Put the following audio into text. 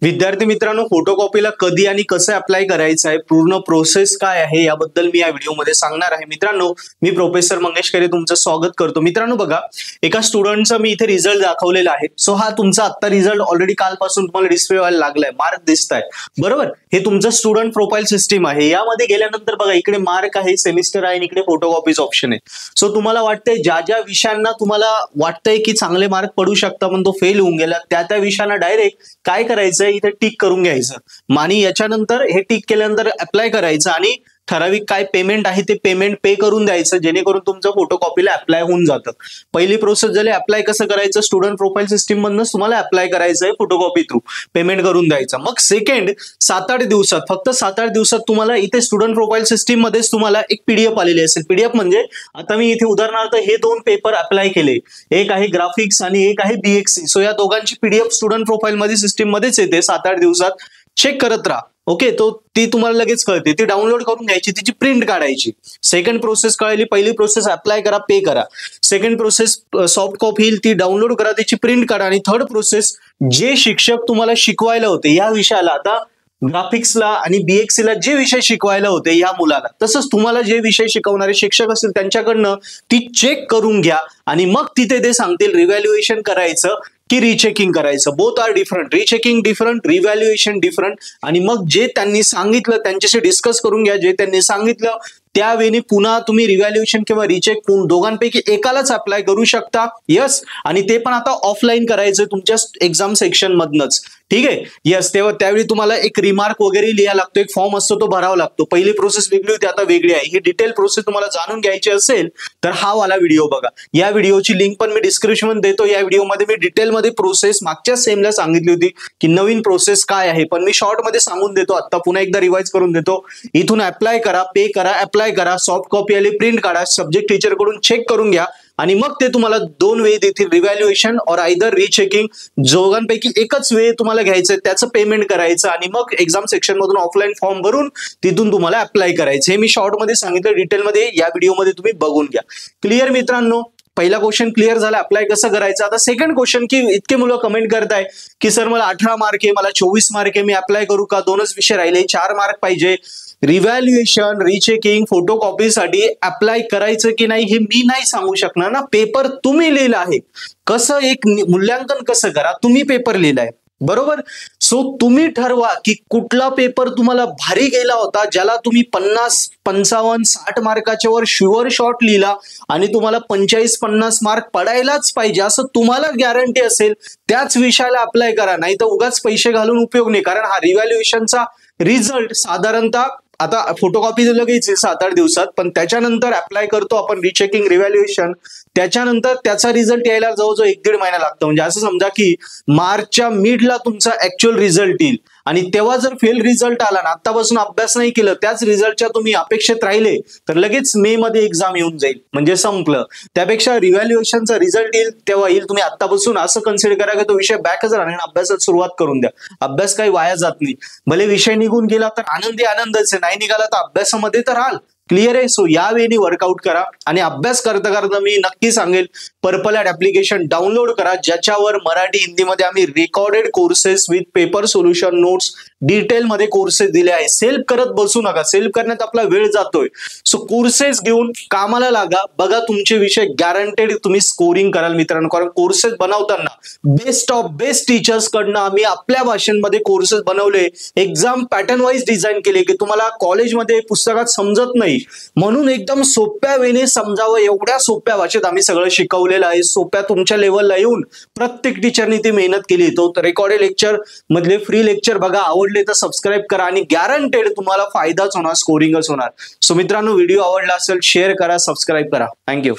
विद्यार्थी मित्रांनो, फोटोकॉपीला कधी आणि कसं अप्लाय करायचं आहे, पूर्ण प्रोसेस काय आहे याबद्दल मी या व्हिडिओमध्ये सांगणार आहे. मित्रांनो, मी प्रोफेसर मंगेश खरे तुमचं स्वागत करतो. मित्रांनो बघा, एका स्टुडंटचा मी इथे रिझल्ट दाखवलेला आहे. सो हा तुमचा आता रिझल्ट ऑलरेडी कालपासून तुम्हाला डिस्प्ले व्हायला लागलाय, मार्क दिसताय बरोबर. हे तुमचं स्टुडंट प्रोफाईल सिस्टीम आहे. यामध्ये गेल्यानंतर बघा, इकडे मार्क आहे, सेमिस्टर आहे आणि इकडे फोटोकॉपीज ऑप्शन आहे. सो तुम्हाला वाटतंय ज्या ज्या विषयांना तुम्हाला वाटतंय की चांगले मार्क पडू शकता पण तो फेल होऊन गेला, त्या विषयांना डायरेक्ट काय करायचं, इथे टिक करून घ्यायचं आणि याच्यानंतर हे टिक केल्यानंतर अप्लाय करायचं आणि ठराविक काय पेमेंट आहे ते पेमेंट पे करून द्यायचं, जेणेकरून तुमचं फोटोकॉपीला अप्लाय होऊन जातं. पहिली प्रोसेस झाली अप्लाय कसं करायचं, स्टुडंट प्रोफाईल सिस्टीम मधनच तुम्हाला अप्लाय करायचं आहे फोटोकॉपी थ्रू, पेमेंट करून द्यायचं. मग सेकंड 7-8 दिवसात, फक्त 7-8 दिवसात तुम्हाला इथे स्टुडंट प्रोफाईल सिस्टीम मध्येच तुम्हाला एक पीडीएफ आलेली असेल. पीडीएफ म्हणजे आता मी इथे उदाहरणार्थ हे 2 पेपर अप्लाय केले, एक आहे ग्राफिक्स आणि एक आहे बीएक्सी. सो या दोघांची पीडीएफ स्टुडंट प्रोफाईल मध्ये सिस्टीम मध्येच येते. 7-8 दिवसात चेक करत राहा. ओके, तो ती तुम्हाला लगेच कळते, ती डाउनलोड करून घ्यायची, तिची प्रिंट काढायची. सेकंड प्रोसेस कळली, पहिली प्रोसेस अप्लाय करा, पे करा. सेकंड प्रोसेस सॉफ्ट कॉपी येईल, ती डाउनलोड करा, त्याची प्रिंट काढा. आणि थर्ड प्रोसेस, जे शिक्षक तुम्हाला शिकवायला होते या विषयाला, आता ग्राफिक्सला आणि बीएक्सीला जे विषय शिकवायला होते या मुलाला, तसंच तुम्हाला जे विषय शिकवणारे शिक्षक असतील त्यांच्याकडनं ती चेक करून घ्या आणि मग तिथे ते सांगतील रिव्हॅल्युएशन करायचं की रिचेकिंग करायचं. Both are different, rechecking different, revaluation different. आणि मग जे त्यांनी सांगितलं त्यांच्याशी डिस्कस करून घ्या. जे त्यांनी सांगितलं त्यावेळी पुन्हा तुम्ही रिव्हॅल्युएशन किंवा रिचेक दोघांपैकी एकालाच अप्लाय करू शकता. यस, आणि ते पण आता ऑफलाईन करायचं तुमच्या एक्झाम सेक्शन मधनच. ठीक आहे, यस. तेव्हा त्यावेळी तुम्हाला एक रिमार्क वगैरे लिहायला लागतो, एक फॉर्म असतो तो भरावा लागतो. पहिली प्रोसेस वेगळी होती, आता वेगळी आहे. ही डिटेल प्रोसेस तुम्हाला जाणून घ्यायची असेल तर हा वाला व्हिडिओ बघा. या व्हिडिओची लिंक पण मी डिस्क्रिप्शन मध्ये देतो. या व्हिडिओमध्ये मी डिटेलमध्ये प्रोसेस मागच्या सेमला सांगितली होती की नवीन प्रोसेस काय आहे, पण मी शॉर्ट मध्ये सांगून देतो. आता पुन्हा एकदा रिवाइज करून देतो. इथून अप्लाय करा, पे करा, अप्लाय करा, सॉफ्ट कॉपी आली, प्रिंट काढा, सब्जेक्ट टीचर कडून चेक करून घ्या आणि मग ते तुम्हाला 2 वेळ देतील, रिव्हॅल्युएशन और आयदर रिचेकिंग. दोघांपैकी एकच वेळ तुम्हाला घ्यायचं, त्याचं पेमेंट करायचं आणि मग एक्झाम सेक्शन मधून ऑफलाईन फॉर्म भरून तिथून तुम्हाला अप्लाय करायचं. हे मी शॉर्ट मध्ये सांगितलं, डिटेलमध्ये या व्हिडिओमध्ये तुम्ही बघून घ्या. क्लिअर मित्रांनो? पहिला क्वेश्चन क्लिअर झाला, अप्लाय कसं करायचं. आता सेकंड क्वेश्चन, की इतके मुलं कमेंट करताय की सर मला 18 मार्क आहे, मला 24 मार्क आहे, मी अप्लाय करू का, 2च विषय राहिले, 4 मार्क पाहिजे. रिव्हॅल्युएशन, रिचेकिंग, फोटोकॉपीसाठी अप्लाय करायचं की नाही हे मी नाही सांगू शकणार ना. पेपर तुम्ही लिहिला आहे, कसं एक मूल्यांकन कसं करा, तुम्ही पेपर लिहिलाय बरोबर. सो तुम्ही ठरवा की कुठला पेपर तुम्हाला भारी गेला होता, ज्याला तुम्ही 50, 55, 60 मार्काच्या वर शुअर शॉट लिहिला आणि तुम्हाला 45-50 मार्क पडायलाच पाहिजे असं तुम्हाला गॅरंटी असेल, त्याच विषयाला अप्लाय करा. नाही तर उगाच पैसे घालून उपयोग नाही. कारण हा रिव्हॅल्युएशनचा रिझल्ट साधारणतः आता फोटोकॉपी लगेच 7-8 दिवसात, पण त्याच्यानंतर अप्लाय करतो आपण रिचेकिंग, रिव्हॅल्युएशन, त्याच्यानंतर त्याचा रिझल्ट यायला जवळजवळ 1-1.5 महिना लागतो. म्हणजे असं समजा की मार्चच्या मिडला तुमचा ऍक्च्युअल रिझल्ट येईल आणि तेव्हा जर फेल रिझल्ट आला ना, आतापासून अभ्यास नाही केलं, त्याच रिझल्टच्या तुम्ही अपेक्षेत राहिले तर लगेच मे मध्ये एक्झाम येऊन जाईल, म्हणजे संपलं. त्यापेक्षा रिव्हॅल्युएशनचा रिझल्ट येईल तेव्हा येईल, तुम्ही आतापासून असं कन्सिडर करा की तो विषय बॅकच राहणार आणि अभ्यासात सुरुवात करून द्या. अभ्यास काही वाया जात नाही. भले विषय निघून गेला तर आनंदी आनंदच आहे, नाही निघाला तर अभ्यासामध्ये तर राहाल. क्लिअर आहे? सो यावेळी वर्कआउट करा आणि अभ्यास करता करता मी नक्की सांगेल पर्पल ॲड ऍप्लिकेशन डाउनलोड करा, ज्याच्यावर मराठी हिंदीमध्ये आम्ही recorded courses with paper solution notes डिटेलमध्ये कोर्सेस दिले आहे. सेल्फ करत बसू नका, सेल्फ करण्यात आपला वेळ जातोय. सो कोर्सेस घेऊन कामाला लागा, बघा तुमचे विषय गॅरंटेड तुम्ही स्कोरिंग कराल मित्रांनो. कारण कोर्सेस बनवताना बेस्ट ऑफ बेस्ट टीचर्स कडनं आम्ही आपल्या भाषेमध्ये कोर्सेस बनवले, एक्झाम पॅटर्न वाईज डिझाईन केले की तुम्हाला कॉलेजमध्ये पुस्तकात समजत नाही म्हणून एकदम सोप्या वेने समजावं, एवढ्या सोप्या भाषेत आम्ही सगळं शिकवलेलं आहे. सोप्या तुमच्या लेवलला येऊन प्रत्येक टीचरनी ती मेहनत केली. तो रेकॉर्डेड लेक्चर मधले फ्री लेक्चर बघा, आवडले तर सबस्क्राईब करा आणि गॅरंटेड तुम्हाला फायदाच होणार, स्कोरिंगच होणार. सो मित्रांनो, व्हिडिओ आवडला असेल शेअर करा, सबस्क्राईब करा. थँक्यू.